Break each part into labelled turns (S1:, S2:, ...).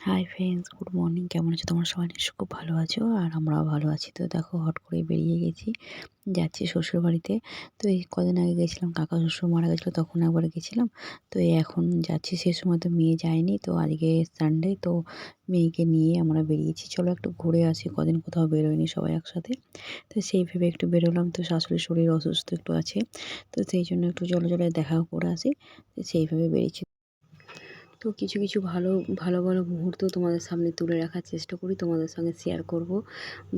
S1: Hi friends, good morning. কেমন আছো তোমরা সবাই? নিশ্চয়ই খুব ভালো আছো আর আমরাও ভালো আছি। তো দেখো হট করে বেরিয়ে গেছি, যাচ্ছি শ্বশুরবাড়িতে। তো এই কদিন আগে গেছিলাম, কাকা শ্বশুর মারা গেছিলো, তখন একবার গেছিলাম। তো এই এখন যাচ্ছি, সে সময় তো মেয়ে যায়নি। তো আজকে সানডে, তো মেয়েকে নিয়ে আমরা বেরিয়েছি। চলো একটু ঘুরে আসি, কদিন কোথাও বেরোয়নি সবাই একসাথে। তো সেই ভেবে একটু বেরোলাম। তো শাশুড়ির শরীর অসুস্থ একটু আছে, তো সেই জন্য একটু চলো দেখাও করে আসি। তো সেইভাবে বেরিয়েছি। তো কিছু কিছু ভালো ভালো ভালো মুহূর্ত তোমাদের সামনে তুলে রাখার চেষ্টা করি, তোমাদের সঙ্গে শেয়ার করব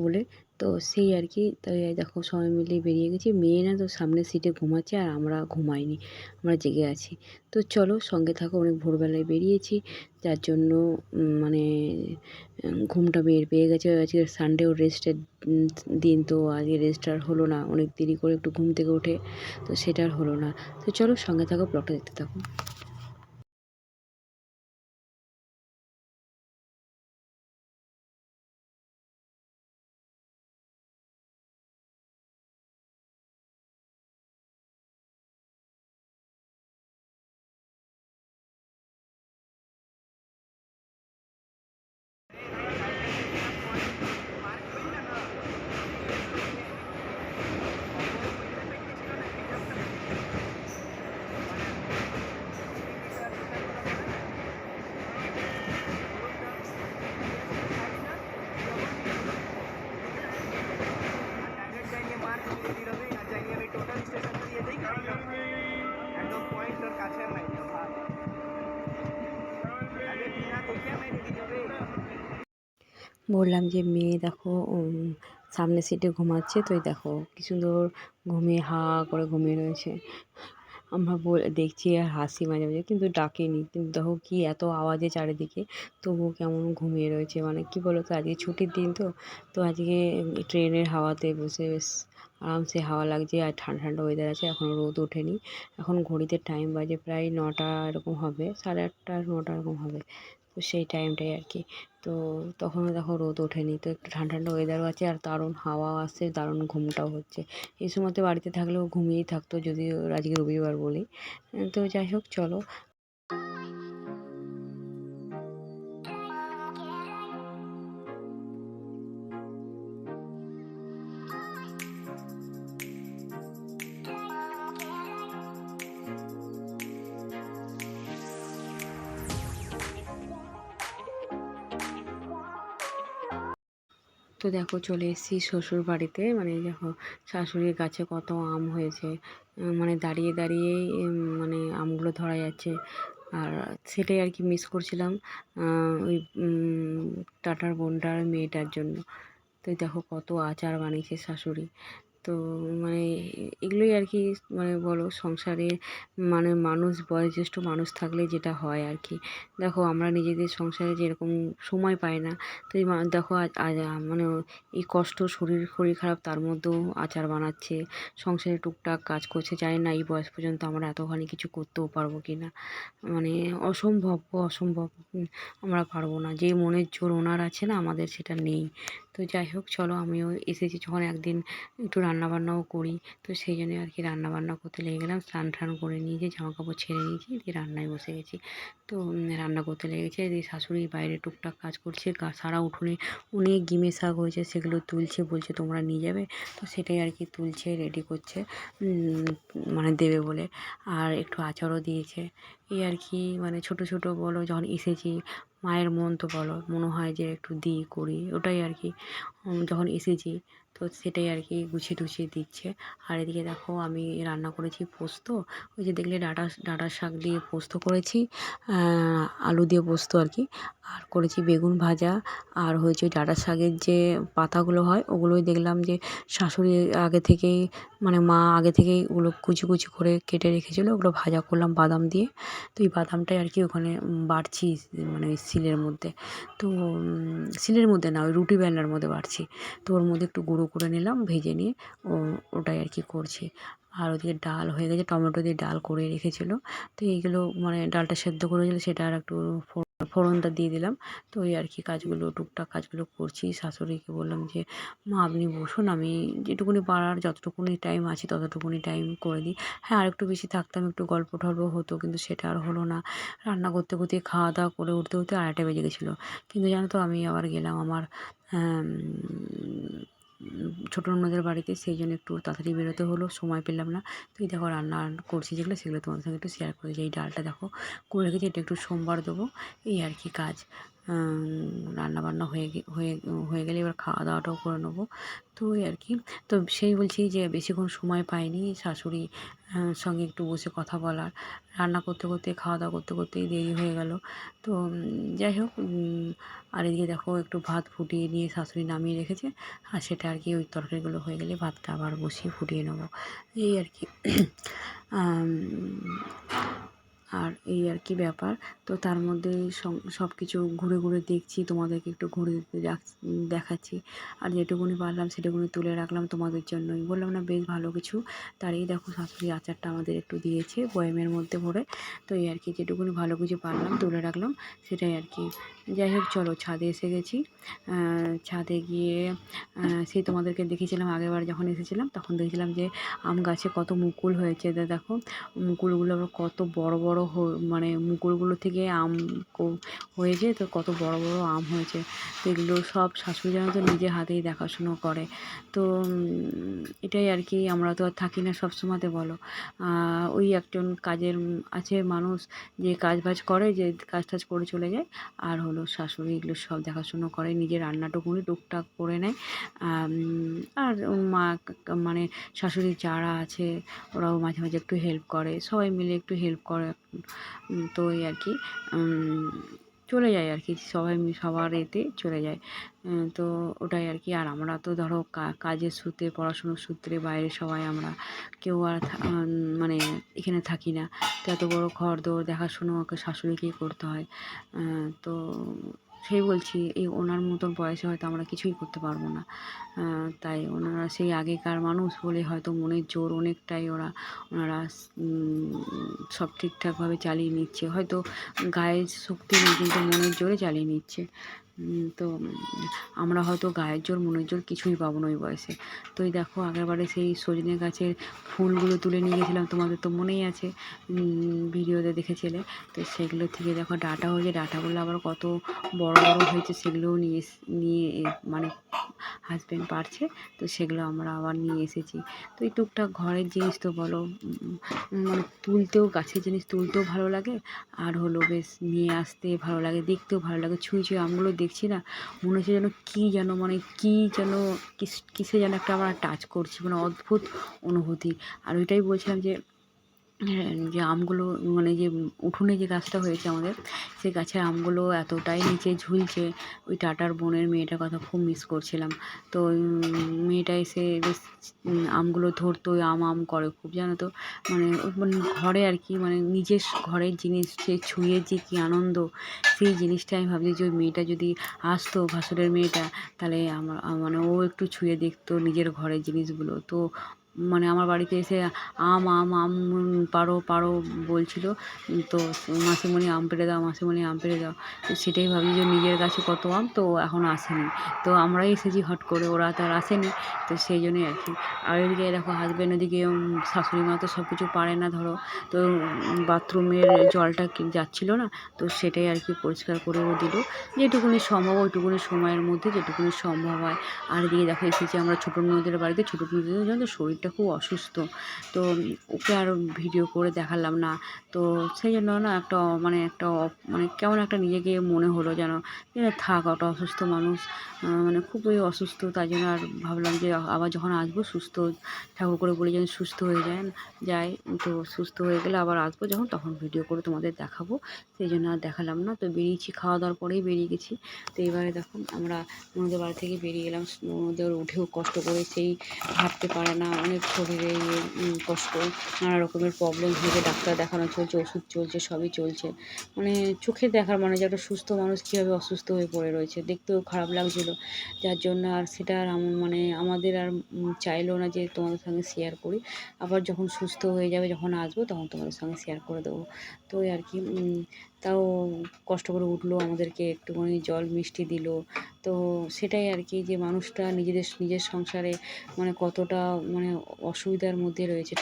S1: বলে। তো সেই আর কি। তাই দেখো সবাই মিলে বেরিয়ে গেছি। মেয়ে না তো সামনের সিটে ঘুমাচ্ছে আর আমরা ঘুমাইনি, আমরা জেগে আছি। তো চলো সঙ্গে থাকো। অনেক ভোরবেলায় বেরিয়েছি, যার জন্য মানে ঘুমটা পেয়ে গেছে। আজকে সানডে ও রেস্টের দিন, তো আজকে রেস্ট আর হলো না, অনেক দেরি করে একটু ঘুম থেকে উঠে, তো সেটা আর হলো না। তো চলো সঙ্গে থাকো, ব্লগটা দেখতে থাকো। বললাম যে মেয়ে দেখো সামনের সিটে ঘুমাচ্ছে। তো এই দেখো কি সুন্দর ঘুমিয়ে হা করে ঘুমিয়ে রয়েছে। আমরা দেখছি আর হাসি মাঝে মাঝে, কিন্তু ডাকেনি। কিন্তু দেখো কি এত আওয়াজে চারিদিকে, তবুও কেমন ঘুমিয়ে রয়েছে। মানে কি বলো তো, আজকে ছুটির দিন, তো আজকে ট্রেনের হাওয়াতে বসে বেশ আরামসে হাওয়া লাগছে। আর ঠান্ডা ঠান্ডা ওয়েদার আছে, এখনও রোদ ওঠেনি। এখন ঘড়িতে টাইম বাজে প্রায় 9টা এরকম হবে, 8:30 9টা এরকম হবে। তো সেই টাইমটাই আর কি। তো তখনও দেখো রোদ ওঠেনি, তো একটু ঠান্ডা ঠান্ডা ওয়েদারও আছে আর দারুণ হাওয়াও আসছে, দারুণ ঘুমটাও হচ্ছে। এই সময়তে বাড়িতে থাকলেও ঘুমিয়েই থাকতো, যদিও আজকে রবিবার বলেই। তো যাই হোক চলো। তো দেখো চলে এসেছি শ্বশুর বাড়িতে। মানে দেখো শাশুড়ির গাছে কত আম হয়েছে, মানে দাঁড়িয়ে দাঁড়িয়েই মানে আমগুলো ধরা যাচ্ছে। আর সেটাই আর কি মিস করছিলাম ওই টাটার বোনটার মেয়েটার জন্য। তো দেখো কত আচার বানিয়েছে শাশুড়ি। তো মানে এগুলোই আর কি। মানে বলো সংসারে, মানে মানুষ, বয়োজ্যেষ্ঠ মানুষ থাকলে যেটা হয় আর কি। দেখো আমরা নিজেদের সংসারে যেরকম সময় পাই না, তো এই দেখো আজ আজ মানে এই কষ্ট, শরীর শরীর খারাপ, তার মধ্যেও আচার বানাচ্ছে, সংসারে টুকটাক কাজ করছে। জানি না এই বয়স পর্যন্ত আমরা এতখানি কিছু করতেও পারবো কি না। মানে অসম্ভব অসম্ভব। আমরা পারবো না, যে মনের জোর ওনার আছে না, আমাদের সেটা নেই। তো যাই হোক চলো, আমিও এসেছি যখন একদিন একটু রান্নাবান্নাও করি। তো সেই জন্যই আর কি রান্নাবান্না করতে লেগে গেলাম। স্নান টান করে নিয়েছি, জামাকাপড় ছেড়ে নিয়েছি, দিয়ে রান্নায় বসে গেছি। তো রান্না করতে লেগেছে, দিয়ে শাশুড়ি বাইরে টুকটাক কাজ করছে। সারা উঠোনে অনেক গিমে শাক হয়েছে, সেগুলো তুলছে, বলছে তোমরা নিয়ে যাবে। তো সেটাই আর কি তুলছে, রেডি করছে, মানে দেবে বলে। আর একটু আচারও দিয়েছে। এই আর কি। মানে ছোট ছোট বলো, যখন এসেছি মায়ের মন তো বলো মনে হয় যে একটু দিই করি, ওটাই আর কি। যখন এসেছি তো সেটাই আর কি গুছিয়ে টুছিয়ে দিচ্ছে। আর এদিকে দেখো আমি রান্না করেছি পোস্ত। ওই যে দেখলে ডাঁটার শাক দিয়ে পোস্ত করেছি, আলু দিয়ে পোস্ত আর কি। আর করেছি বেগুন ভাজা। আর হয়েছে ডাঁটার শাকের যে পাতাগুলো হয়, ওগুলোই দেখলাম যে শাশুড়ি আগে থেকেই, মানে মা আগে থেকেই ওগুলো কুচি কুচি করে কেটে রেখেছিলো, ওগুলো ভাজা করলাম বাদাম দিয়ে। তো এই বাদামটাই আর কি ওখানে বাড়ছি, মানে ওই শিলের মধ্যে। তো শিলের মধ্যে না, ওই রুটি বেলনার মধ্যে বাড়ছি। তো ওর মধ্যে একটু গুঁড়ো করে নিলাম, ভেজে নিয়ে ওটাই আর কি করছি। আর ওদিকে ডাল হয়ে গেছে, টমেটো দিয়ে ডাল করে রেখেছিলো। তো এইগুলো মানে ডালটা সেদ্ধ করেছিল, সেটা আর একটু ফোড়নটা দিয়ে দিলাম। তো ওই আর কি কাজগুলো টুকটাক কাজগুলো করছি। শাশুড়িকে বললাম যে, "মা আপনি বসুন, আমি যেটুকুনি পারার যতটুকুনি টাইম আছে ততটুকুনি টাইম করে দিই।" হ্যাঁ, আরেকটু বেশি থাকতাম, একটু গল্প-টল্প হতো, কিন্তু সেটা আর হলো না। রান্না করতে, করতে খাওয়া-দাওয়া করে উঠতে 2:30 বেজে গেছিলো। কিন্তু জানো তো আমি আবার গেলাম আমার আম ছোট ননদের বাড়িতে, সেইজন্য একটু তাড়াতাড়ি বেরোতে হলো, সময় পেলাম না। তো এই দেখো রান্না করছি যেগুলো সেগুলো তোমাদের সঙ্গে একটু শেয়ার করে দিই। এই ডালটা দেখো করে রেখেছি, এটা একটু সোমবার দেবো। এই আর কি কাজ। রান্নাবান্না হয়ে গেলে এবার খাওয়া-দাওয়াটাও করে নেবো। তো ওই আর কি। তো সেই বলছি যে বেশিক্ষণ সময় পাইনি শাশুড়ি সঙ্গে একটু বসে কথা বলার। রান্না করতে, করতে খাওয়া-দাওয়া করতে, করতেই দেরি হয়ে গেল। তো যাই হোক, আর এদিকে দেখো একটু ভাত ফুটিয়ে নিয়ে শাশুড়ি নামিয়ে রেখেছে। আর সেটা আর কি ওই তরকারিগুলো হয়ে গেলে ভাতটা আবার বসিয়ে ফুটিয়ে নেবো। এই আর কি। আম আর এই আর কি ব্যাপার। তো তার মধ্যে সব কিছু ঘুরে, ঘুরে দেখছি, তোমাদেরকে একটু ঘুরে দেখাচ্ছি। আর যেটুকুনি পারলাম সেটুকুনি তুলে রাখলাম তোমাদের জন্যই। বললাম না বেশ ভালো কিছু। তার এই দেখো শাশুড়ি আচারটা আমাদের একটু দিয়েছে বয়ামের মধ্যে ভরে। তো এই আর কি যেটুকুনি ভালো কিছু পারলাম তুলে রাখলাম, সেটাই আর কি। যাই হোক চলো, ছাদে এসে গেছি। ছাদে গিয়ে সেই তোমাদেরকে দেখিয়েছিলাম আগেরবার যখন এসেছিলাম, তখন দেখছিলাম যে আম গাছে কত মুকুল হয়েছে। দেখো মুকুলগুলো আবার কত বড় বড় মানে মুকুলগুলো থেকে আম হয়েছে, তো কত বড় বড় আম হয়েছে। তো এগুলো সব শাশুড়ি জানো তো নিজে হাতেই দেখাশুনো করে। তো এটাই আর কি। আমরা তো আর থাকি না সবসময়তে বলো। ওই একজন কাজের আছে মানুষ, যে কাজ বাজ করে, যে কাজ টাজ করে চলে যায়। আর হলো শাশুড়ি এগুলো সব দেখাশুনো করে, নিজের রান্নাটুকুনি টুকটাক করে নেয়। আর মা মানে শাশুড়ির যারা আছে ওরাও মাঝে মাঝে একটু হেল্প করে, সবাই মিলে একটু হেল্প করে। তো ওই আর কি চলে যায় আর কি, সবার এতে চলে যায়। তো ওটাই আর কি। আর আমরা তো ধরো কাজের সূত্রে, পড়াশুনোর সূত্রে বাইরে সবাই আমরা কেউ আর মানে এখানে থাকি না। তো এত বড় ঘরদোর দেখাশুনো ওকে শাশুড়িকেই করতে হয়। তো সেই বলছি, এই ওনার মতন বয়সে হয়তো আমরা কিছুই করতে পারবো না। তাই ওনারা সেই আগেকার মানুষ বলে হয়তো মনের জোর অনেকটাই, ওনারা সব ঠিকঠাকভাবে চালিয়ে নিচ্ছে। হয়তো গায়ের শক্তি নেই, কিন্তু মনের জোরে চালিয়ে নিচ্ছে। তো আমরা হয়তো গায়ের জোর মনের জোর কিছুই পাবো না ওই বয়সে। তো এই দেখো আগেরবারে সেই সজনে গাছের ফুলগুলো তুলে নিয়ে গেছিলাম, তোমাদের তো মনেই আছে, ভিডিওতে দেখেছিলে। তো সেগুলো থেকে দেখো ডাঁটা হয়েছে, ডাঁটাগুলো আবার কত বড় বড় হয়েছে, সেগুলোও নিয়ে মানে হাজব্যান্ড পারছে। তো সেগুলো আমরা আবার নিয়ে এসেছি। তো এই টুকটাক ঘরের জিনিস তো বলো, মানে গাছের জিনিস তুলতেও ভালো লাগে। আর হলো বেশ নিয়ে আসতে ভালো লাগে, দেখতেও ভালো লাগে। ছুঁয়ে ছুঁয়ে আমগুলো দেখছি না, মনে হচ্ছে যেন কী যেন, মানে কী যেন কিসে যেন একটা আমরা টাচ করছি, মানে অদ্ভুত অনুভূতি। আর ওইটাই বলছিলাম যে আমগুলো, মানে যে উঠোনে যে গাছটা হয়েছে আমাদের, সেই গাছের আমগুলো এতটাই নিচে ঝুলছে। ওই টাটার বোনের মেয়েটার কথা খুব মিস করছিলাম। তো মেয়েটা এসে বেশ আমগুলো ধরতো, আম করে খুব, জানো তো। মানে ঘরে আর কি, মানে নিজের ঘরের জিনিস সে ছুঁয়ে যে কী আনন্দ, সেই জিনিসটা আমি ভাবছি যে ওই মেয়েটা যদি আসতো, ভাসুরের মেয়েটা, তাহলে মানে ও একটু ছুঁয়ে দেখতো নিজের ঘরের জিনিসগুলো। তো মানে আমার বাড়িতে এসে আম আম আম পাড়ো বলছিল। তো মাসিমণি আম পেড়ে দাও, মাসিমণি আম পেড়ে দাও। তো সেটাই ভাবছি যে নিজের গাছে কত আম, তো এখনও আসেনি। তো আমরাই এসেছি হট করে, ওরা তো আর আসেনি। তো সেই জন্যই আর কি। আর ওইদিকে দেখো হাজব্যান্ড, ওদিকে শাশুড়ি মা তো সব কিছু পারে না ধরো। তো বাথরুমের জলটা যাচ্ছিলো না, তো সেটাই আর কি পরিষ্কার করেও দিল, যেটুকুনি সম্ভব ওইটুকুনি সময়ের মধ্যে যেটুকুনি সম্ভব হয়। আর এদিকে দেখো এসেছি আমরা ছোটো ননদের বাড়িতে। ছোটো ননদের জানো তো শরীরটা খুব অসুস্থ। তো ওকে আর ভিডিও করে দেখালাম না। তো সেই জন্য না মানে কেমন একটা নিজেকে মনে হলো যেন, থাক, ওটা অসুস্থ মানুষ, মানে খুবই অসুস্থ। তাই জন্য আর ভাবলাম যে আবার যখন আসবো সুস্থ, ঠাকুর করে বলে যেন সুস্থ হয়ে যায়। তো সুস্থ হয়ে গেলে আবার আসবো যখন, তখন ভিডিও করে তোমাদের দেখাবো। সেই জন্য আর দেখালাম না। তো বেরিয়েছি, খাওয়া দাওয়ার পরেই বেরিয়ে গেছি। তো এবারে দেখুন আমরা ননদের বাড়ি থেকে বেরিয়ে গেলাম। ননদের উঠেও কষ্ট করে, সেই হাঁটতে পারে না, অনেক শরীরে কষ্ট, নানা রকমের প্রবলেম হয়েছে, ডাক্তার দেখানো চলছে, ওষুধ চলছে, সবই চলছে। মানে চোখে দেখার মানে যে একটা সুস্থ মানুষ কীভাবে অসুস্থ হয়ে পড়ে রয়েছে, দেখতেও খারাপ লাগছিলো। যার জন্য আর সেটা আর মানে আমাদের আর চাইলো না যে তোমাদের সঙ্গে শেয়ার করি। আবার যখন সুস্থ হয়ে যাবে, যখন আসবো, তখন তোমাদের সঙ্গে শেয়ার করে দেবো। তো আর কি তাও কষ্ট করে উঠলো, আমাদেরকে একটুখানি জল মিষ্টি দিল। তো সেটাই আর কি, যে মানুষটা নিজের সংসারে মানে কতটা মানে অসুবিধার মধ্যে রয়েছে।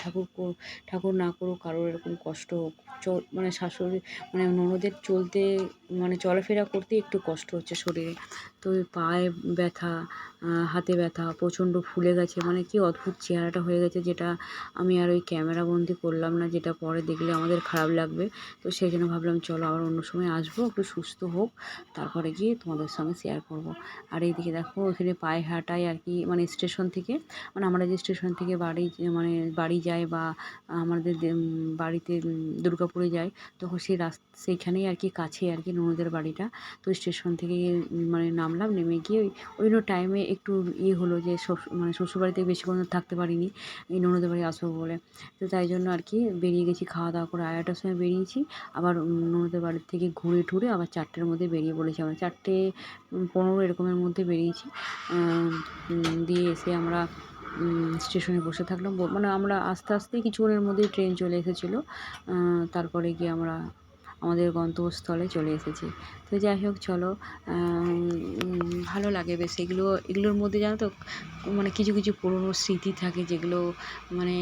S1: ঠাকুর না করুক কারোর এরকম কষ্ট হোক। মানে শাশুড়ি মানে ননদের চলতে মানে চলাফেরা করতে একটু কষ্ট হচ্ছে শরীরে। তো ওই পায়ে ব্যথা, হাতে ব্যথা, প্রচণ্ড ফুলে গেছে, মানে কি অদ্ভুত চেহারাটা হয়ে গেছে, যেটা আমি আর ওই ক্যামেরা বন্দি করলাম না, যেটা পরে দেখলে আমাদের খারাপ লাগবে। তো সেই জন্য ভাবলাম চলো আবার অন্য সময় আসবো, একটু সুস্থ হোক, তারপরে গিয়ে তোমাদের সঙ্গে শেয়ার করব। আর এইদিকে দেখো এখানে পায়ে হাঁটায় আর কি, মানে স্টেশন থেকে, মানে আমরা যে স্টেশন থেকে মানে বাড়ি যাই বা আমাদের বাড়িতে দুর্গাপুরে যাই, তখন সেইখানেই আর কি কাছে আর কি ননদের বাড়িটা। তো স্টেশন থেকে মানে নামলাম, নেমে গিয়ে ওই টাইমে একটু হলো যে মানে শ্বশুরবাড়িতে বেশিক্ষণ থাকতে পারিনি, এই ননদের বাড়ি আসবো বলে। তো তাই জন্য আর কি বেরিয়ে গেছি, খাওয়া দাওয়া করে 11টার সময় বেরিয়েছি। আবার ননদের বাড়ির থেকে ঘুরে টুরে আবার 4টের মধ্যে বেরিয়ে পড়েছি, আমরা 4:15 এরকমের মধ্যে বেরিয়েছি। দিয়ে এসে আমরা স্টেশনে বসে থাকলাম, মানে আমরা আস্তে আস্তেই কিছুক্ষণের মধ্যেই ট্রেন চলে এসেছিলো। তারপরে গিয়ে আমরা আমাদের গন্তব্যস্থলে চলে এসেছি। তো যাই হোক চলো, ভালো লাগে বেশ এগুলোর মধ্যে, জানো তো, মানে কিছু কিছু পুরনো স্মৃতি থাকে, যেগুলো মানে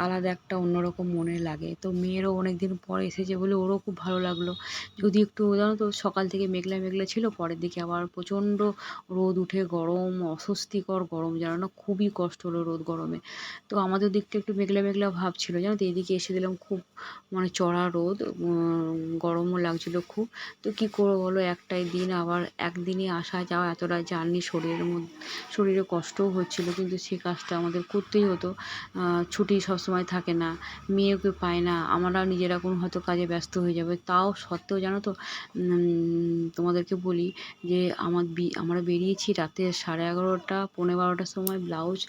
S1: আলাদা একটা অন্যরকম মনে লাগে। তো মেয়েরও অনেক দিন পর এসেছে বলে ওরও খুব ভালো লাগলো। যদি একটু জানো তো সকাল থেকে মেঘলা মেঘলা ছিল, পরের দিকে আবার প্রচণ্ড রোদ উঠে গরম, অস্বস্তিকর গরম, জানো না, খুবই কষ্ট হলো রোদ গরমে। তো আমাদের দিকটা একটু মেঘলা মেঘলা ভাব ছিল, জানো তো, এদিকে এসে দিলাম খুব মানে চড়া রোদ, গরমও লাগছিলো খুব। তো কী করবো বলো, একটাই দিন, আবার একদিনই আসা যাওয়া, এতটা জার্নি, শরীরে কষ্টও হচ্ছিলো, কিন্তু সে কাজটা আমাদের করতেই হতো। ছুটি সবসময় থাকে না, মেয়েকে পায় না, আমরা নিজেরা কোনো হয়তো কাজে ব্যস্ত হয়ে যাবে, তাও সত্ত্বেও জানো তো, তোমাদেরকে বলি যে আমরা বেরিয়েছি রাতে 11:30 11:45টার সময়, ব্লাউজ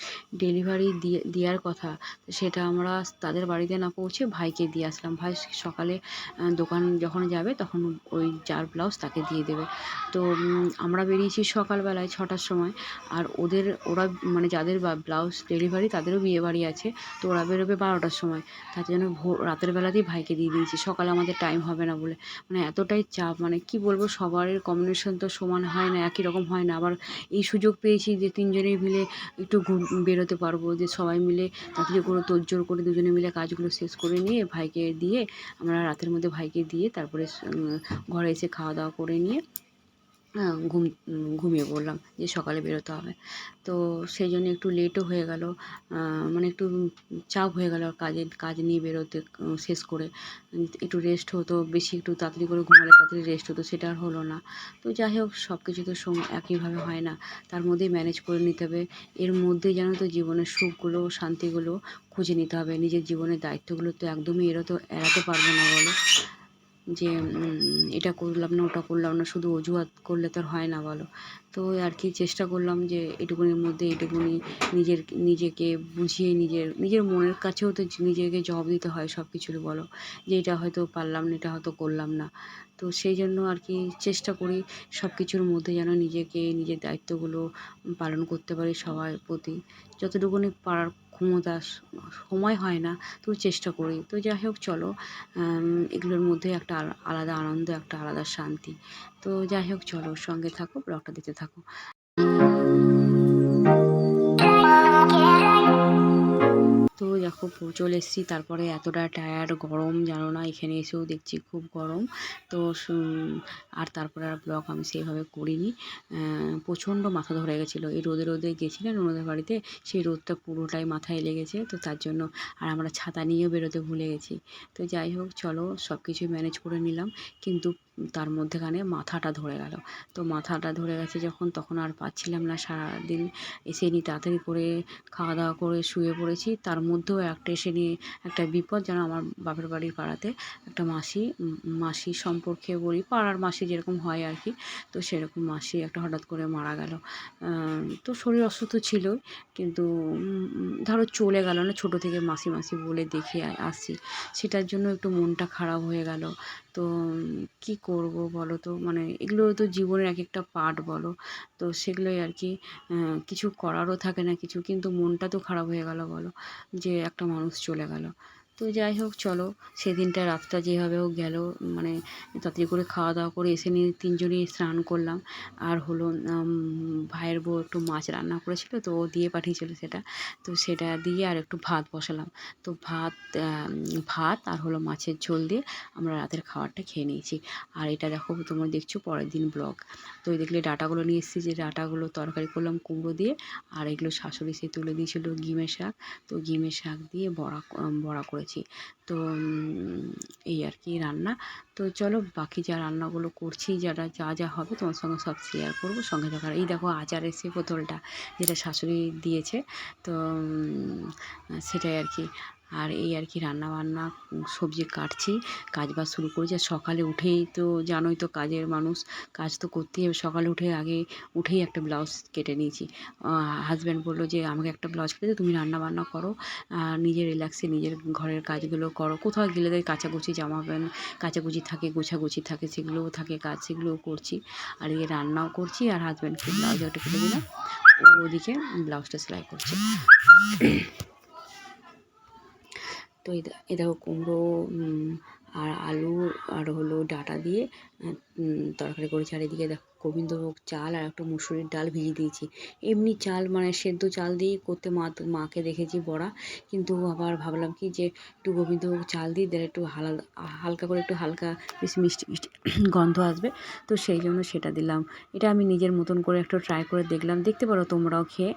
S1: ডেলিভারি দেওয়ার কথা, সেটা আমরা তাদের বাড়িতে না পৌঁছে ভাইকে দিয়ে আসলাম। ভাই সকালে দোকান যখন যাবে তখন ওই যার ব্লাউজ তাকে দিয়ে দেবে। তো আমরা বেরিয়েছি সকালবেলায় 6টার সময়, আর ওরা মানে যাদের ব্লাউজ ডেলিভারি তাদেরও বিয়েবাড়ি আছে, তো ওরা বেরোবে 12টার সময়। তার জন্য রাতের বেলাতেই ভাইকে দিয়ে দিয়েছি, সকালে আমাদের টাইম হবে না বলে। মানে এতটাই চাপ, মানে কি বলবো, সবার কম্বিনেশন তো সমান হয় না, একই রকম হয় না। আবার এই সুযোগ পেয়েছি যে 3জনেই মিলে একটু বেরোতে পারবো, যে সবাই মিলে তাড়াতাড়ি করে তোড়জোড় করে দুজনে মিলে কাজগুলো শেষ করে নিয়ে ভাইকে দিয়ে, আমরা রাতের মধ্যে ভাইকে দিয়ে তারপরে ঘরে এসে খাওয়া দাওয়া করে নিয়ে ঘুমিয়ে পড়লাম, যে সকালে বেরোতে হবে। তো সেই জন্য একটু লেটও হয়ে গেল, মানে একটু চাপ হয়ে গেল কাজ নিয়ে বেরোতে, শেষ করে একটু রেস্ট হতো, বেশি একটু তাড়াতাড়ি করে ঘুমালে তাড়াতাড়ি রেস্ট হতো, সেটা আর হলো না। তো যাই হোক, সব কিছু তো একইভাবে হয় না, তার মধ্যেই ম্যানেজ করে নিতে হবে। এর মধ্যেই জানো তো জীবনের সুখগুলো, শান্তিগুলো খুঁজে নিতে হবে। নিজের জীবনের দায়িত্বগুলো তো একদমই এড়াতে পারবো না বলো, যে এটা করলাম না, ওটা করলাম না, শুধু অজুহাত করলে তো আর হয় না বলো। তো আর কি চেষ্টা করলাম যে এটুকুনির মধ্যে এটুকুনি নিজেকে বুঝিয়ে, নিজের মনের কাছেও তো নিজেকে জবাব দিতে হয় সব কিছুর, বলো, যে এটা হয়তো পারলাম না, এটা হয়তো করলাম না। তো সেই জন্য আর কি চেষ্টা করি সব কিছুর মধ্যে যেন নিজের দায়িত্বগুলো পালন করতে পারি সবার প্রতি, যতটুকুনি পারার ক্ষমতা। সময় হয় না, তো চেষ্টা করি। তো যাই হোক চলো, এগুলোর মধ্যে একটা আলাদা আনন্দ, একটা আলাদা শান্তি। তো যাই হোক চলো, সঙ্গে থাকো, ব্লগটা দিতে থাকো। তো দেখো চলে এসেছি, তারপরে এতটা টায়ার্ড, গরম জানো না, এখানে এসেও দেখছি খুব গরম। তো আর তারপরে আর ব্লগ আমি সেইভাবে করিনি, প্রচণ্ড মাথা ধরে গেছিলো, এই রোদে গেছি না ননদের বাড়িতে, সেই রোদটা পুরোটাই মাথায় লেগেছে, তো তার জন্য আর আমরা ছাতা নিয়েও বেরোতে ভুলে গেছি। তো যাই হোক চলো, সব কিছুই ম্যানেজ করে নিলাম, কিন্তু তার মধ্যেখানে মাথাটা ধরে গেল। তো মাথাটা ধরে গেছে যখন, তখন আর পাচ্ছিলাম না, সারাদিন এসে নিয়ে তাড়াতাড়ি করে খাওয়া দাওয়া করে শুয়ে পড়েছি। তার মধ্যেও একটা বিপদ, যেন আমার বাপের বাড়ির পাড়াতে একটা মাসি সম্পর্কে বলি, পাড়ার মাসি যেরকম হয় আর কি, তো সেরকম মাসি একটা হঠাৎ করে মারা গেল। তো শরীর অসুস্থ ছিল, কিন্তু ধরো চলে গেল না, ছোটো থেকে মাসি মাসি বলে দেখে আসছি, সেটার জন্য একটু মনটা খারাপ হয়ে গেল। তো কি করব বলো তো, মানে এগুলো তো জীবনের এক একটা পার্ট বলো, তো সেগুলোই আর কি, কিছু করারও থাকে না কিছু, কিন্তু মনটা তো খারাপ হয়ে গেল বলো, যে একটা মানুষ চলে গেল। তো যাই হোক চলো, সেদিনটা রাতটা যেভাবে হোক গেল। মানে তাড়াতাড়ি করে খাওয়া দাওয়া করে এসে নিয়ে তিনজনই স্নান করলাম। আর হলো ভাইয়ের বউ একটু মাছ রান্না করেছিল, তো ও দিয়ে পাঠিয়েছিল সেটা। তো সেটা দিয়ে আর একটু ভাত বসালাম। তো ভাত আর হলো মাছের ঝোল দিয়ে আমরা রাতের খাবারটা খেয়ে নিয়েছি। আর এটা দেখো, তোমরা দেখছো পরের দিন ব্লগ। তো ওই দেখলে ডাঁটাগুলো নিয়ে এসেছি, যে ডাঁটাগুলো তরকারি করলাম কুমড়ো দিয়ে। আর এগুলো শাশুড়ি সে তুলে দিয়েছিল গিমের শাক। তো গিমের শাক দিয়ে বড়া করেছি। তো এই আর কি রান্না। তো চলো, বাকি যা রান্নাগুলো করছি, যা যা হবে তোমার সঙ্গে সব শেয়ার করবো সঙ্গে থাকার। এই দেখো আচারের সেই বোতলটা, যেটা শাশুড়ি দিয়েছে। তো সেটাই আর কি। আর এই আর কি রান্নাবান্না, সবজি কাটছি, কাজবাজ শুরু করেছি। আর সকালে উঠেই তো জানোই তো, কাজের মানুষ, কাজ তো করতেই হবে। সকালে উঠেই একটা ব্লাউজ কেটে নিয়েছি। হাজব্যান্ড বললো যে আমাকে একটা ব্লাউজ কেটে তুমি রান্নাবান্না করো, নিজের রিল্যাক্সে নিজের ঘরের কাজগুলো করো। কোথাও গেলে দেয় কাচাকুচি জামা প্যান্ট কাচাকুচি থাকে, গোছাগুছি থাকে, সেগুলোও থাকে কাজ, সেগুলোও করছি। আর এই রান্নাও করছি, আর হাজব্যান্ডকে ব্লাউজ একটা কেটে দিলাম, ও ওদিকে ব্লাউজটা সেলাই করছে। তো এই দেখো কুমড়ো আর আলু আর হলো ডাঁটা দিয়ে তরকারি করেছি। আর এদিকে দেখো গোবিন্দভোগ চাল আর একটা মুসুরির ডাল ভিজিয়ে দিয়েছি। এমনি চাল, মানে সেদ্ধ চাল দিয়েই করতে মাকে দেখেছি বড়া, কিন্তু আবার ভাবলাম কি যে একটু গোবিন্দভোগ চাল দিয়ে দিলে একটু হালকা করে, একটু হালকা বেশ মিষ্টি মিষ্টি গন্ধ আসবে। তো সেই জন্য সেটা দিলাম। এটা আমি নিজের মতন করে একটু ট্রাই করে দেখলাম, দেখতে পারো তোমরাও খেয়ে।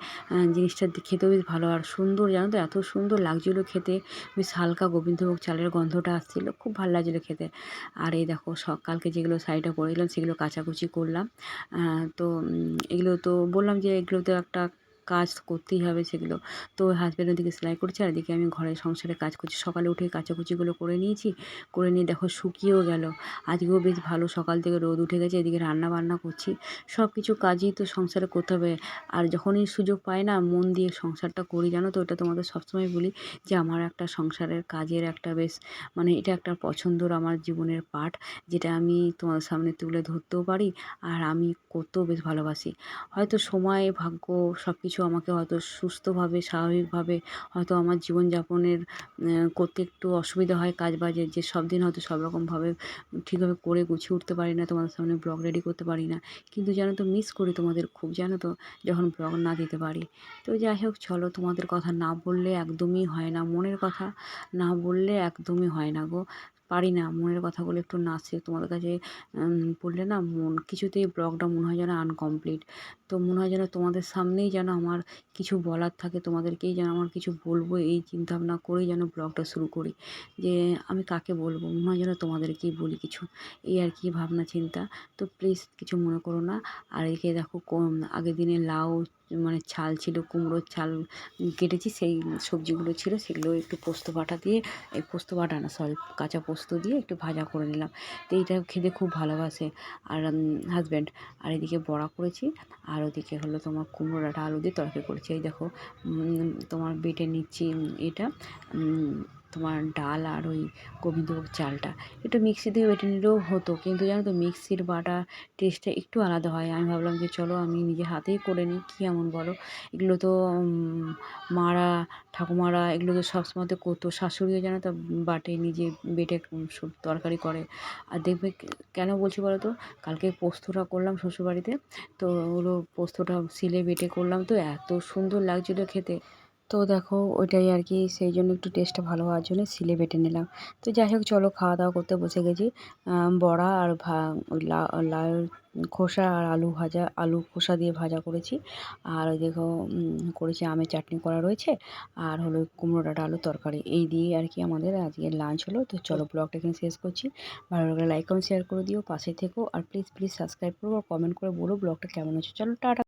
S1: জিনিসটা খেতেও বেশ ভালো আর সুন্দর, জানো তো এত সুন্দর লাগছিলো খেতে। বেশ হালকা গোবিন্দভোগ চালের গন্ধটা আসছিল, খুব ভালো লাগছিলো খেতে। আর এই দেখো সকালকে যেগুলো সাইডে করেছিলাম সেগুলো কাচাকুচি করলাম। তো এগুলো তো বললাম যে এগুলো তো একটা কাজ করতেই হবে সেগুলো। তো হাজব্যান্ড ওদিকে সেলাই করছে, আর এদিকে আমি ঘরের সংসারে কাজ করছি। সকালে উঠে কাচাকুচিগুলো করে নিয়েছি, করে নিয়ে দেখো শুকিয়েও গেল। আজকেও বেশ ভালো, সকাল থেকে রোদ উঠে গেছে। এদিকে রান্না বান্না করছি, সব কিছু কাজই তো সংসারে করতে হবে। আর যখনই সুযোগ পাই না, মন দিয়ে সংসারটা করি, জানো তো। এটা তোমাদের সবসময় বলি যে আমার একটা সংসারের কাজের একটা বেশ, মানে এটা একটা পছন্দর আমার জীবনের পার্ট, যেটা আমি তোমাদের সামনে তুলে ধরতেও পারি, আর আমি করতেও বেশ ভালোবাসি। হয়তো সময়, ভাগ্য সব কিছু আমাকে হয়তো সুস্থভাবে, স্বাভাবিকভাবে হয়তো আমার জীবনযাপনের করতে একটু অসুবিধা হয় কাজবাজের, যে সব দিন হয়তো সব রকমভাবে ঠিকভাবে করে গুছিয়ে উঠতে পারি না, তোমাদের সামনে ব্লগ রেডি করতে পারি না। কিন্তু জানো তো, মিস করি তোমাদের খুব, জানো তো, যখন ব্লগ না দিতে পারি। তো যাই হোক চলো, তোমাদের কথা না বললে একদমই হয় না, মনের কথা না বললে একদমই হয় না গো। পারি না মনের কথাগুলো একটু না তোমাদের কাছে বললে না, কিছুতেই ব্লগটা মনে হয় যেন আনকমপ্লিট। তো মনে হয় যেন তোমাদের সামনেই যেন আমার কিছু বলার থাকে, তোমাদেরকেই যেন আমার কিছু বলবো, এই চিন্তাভাবনা করেই যেন ব্লগটা শুরু করি, যে আমি কাকে বলবো, মনে হয় যেন তোমাদেরকেই বলি কিছু, এই আর কি ভাবনা চিন্তা। তো প্লিজ কিছু মনে করো না। আর এদিকে দেখো আগের দিনে লাউ, মানে ছাল ছিল, কুমড়োর ছাল কেটেছি, সেই সবজিগুলো ছিল, সেগুলো একটু পোস্ত বাটা দিয়ে, এই পোস্ত বাটা না সরি, কাঁচা পোস্ত দিয়ে একটু ভাজা করে নিলাম। তো এইটা খেতে খুব ভালোবাসে আর হাজব্যান্ড। আর এদিকে বড়া করেছি, আর ওদিকে হলো তোমার কুমড়ো ডাঁটা আলু দিয়ে তরকারি করেছি। এই দেখো তোমার বেটে নিচ্ছি এটা, তোমার ডাল আর ওই গোবিন্দভোগ চালটা একটু মিক্সি দিয়ে বেটে নিলেও হতো, কিন্তু জানো তো মিক্সির বাটা টেস্টটা একটু আলাদা হয়। আমি ভাবলাম যে চলো আমি নিজে হাতেই করে নিই, কী এমন বলো। এগুলো তো মারা, ঠাকুমারা এগুলো তো সবসময় তো করতো, শাশুড়িও জানো তো বাটে, নিজে বেটে সব তরকারি করে। আর দেখবে কেন বলছি বলো তো, কালকে পোস্তটা করলাম শ্বশুরবাড়িতে, তো ওগুলো পোস্তটা শিলে বেটে করলাম, তো এত সুন্দর লাগছিলো খেতে। তো দেখো ওইটাই আর কি, সেই জন্য একটু টেস্টটা ভালো হওয়ার জন্য শিলে বেটে নিলাম। তো যাই হোক চলো, খাওয়া দাওয়া করতে বসে গেছি। বড়া আর ওই লাউ খোসা আর আলু ভাজা, আলু খোসা দিয়ে ভাজা করেছি। আর ওই দেখো করেছি আমের চাটনি করা রয়েছে, আর হলো কুমড়ো ডাঁটা আলু তরকারি, এই দিয়ে আর কি আমাদের আজকের লাঞ্চ হলো। তো চলো ব্লগটা এখানে শেষ করছি। ভালো লাগলে লাইক কমেন্ট শেয়ার করে দিও, পাশে থেকো, আর প্লিজ প্লিজ সাবস্ক্রাইব করো আর কমেন্ট করে বলো ব্লগটা কেমন হচ্ছে। চলো টাটা।